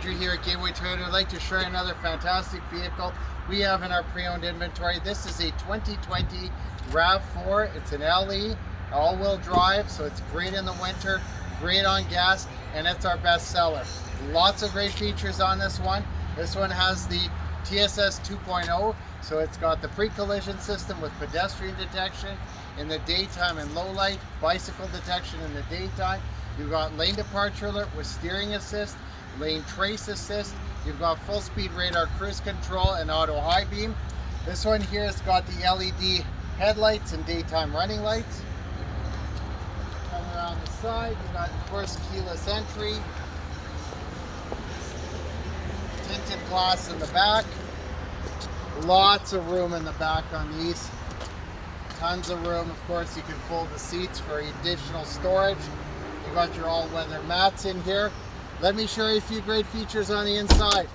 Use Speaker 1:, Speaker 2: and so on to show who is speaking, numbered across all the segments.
Speaker 1: Andrew here at Gateway Toyota. I'd like to show you another fantastic vehicle we have in our pre-owned inventory. This is a 2020 RAV4. It's an LE, all-wheel drive, so it's great in the winter, great on gas, and it's our best seller. Lots of great features on this one. This one has the TSS 2.0, so it's got the pre-collision system with pedestrian detection in the daytime and low light, bicycle detection in the daytime. You've got lane departure alert with steering assist, lane trace assist. You've got full speed radar cruise control and auto high beam. This one here has got the LED headlights and daytime running lights. Come around the side, you've got of course keyless entry, tinted glass in the back. Lots of room in the back on these. Tons of room. Of course, you can fold the seats for additional storage. You've got your all-weather mats in here. Let me show you a few great features on the inside.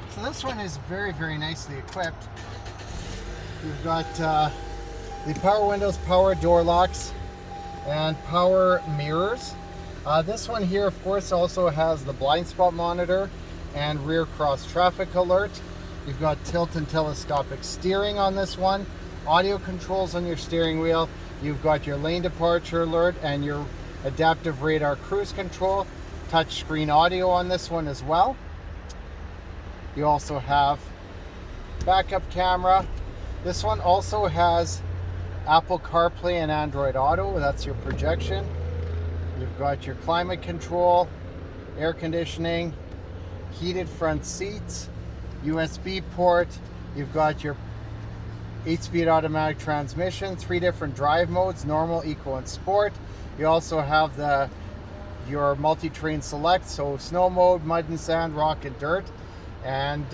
Speaker 1: So this one is very, very nicely equipped. You've got the power windows, power door locks, and power mirrors. This one here, of course, also has the blind spot monitor and rear cross traffic alert. You've got tilt and telescopic steering on this one, audio controls on your steering wheel. You've got your lane departure alert and your adaptive radar cruise control, touch screen audio on this one as well. You also have backup camera. This one also has Apple CarPlay and Android Auto, that's your projection. You've got your climate control, air conditioning, heated front seats, USB port. You've got your 8-speed automatic transmission, 3 different drive modes, normal, eco, and sport. You also have your multi-terrain select, so snow mode, mud and sand, rock and dirt. And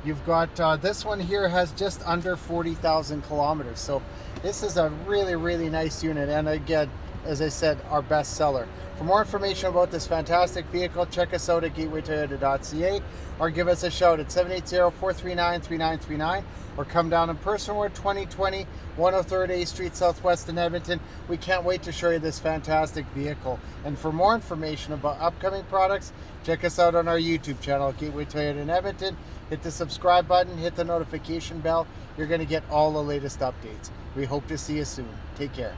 Speaker 1: you've got this one here has just under 40,000 kilometers. So this is a really, really nice unit. And again, as I said, our best seller. For more information about this fantastic vehicle, check us out at gatewaytoyota.ca or give us a shout at 780-439-3939 or come down in person. We're at 2020 103rd A Street Southwest in Edmonton. We can't wait to show you this fantastic vehicle. And for more information about upcoming products, check us out on our YouTube channel at Gateway Toyota in Edmonton. Hit the subscribe button, hit the notification bell. You're going to get all the latest updates. We hope to see you soon. Take care.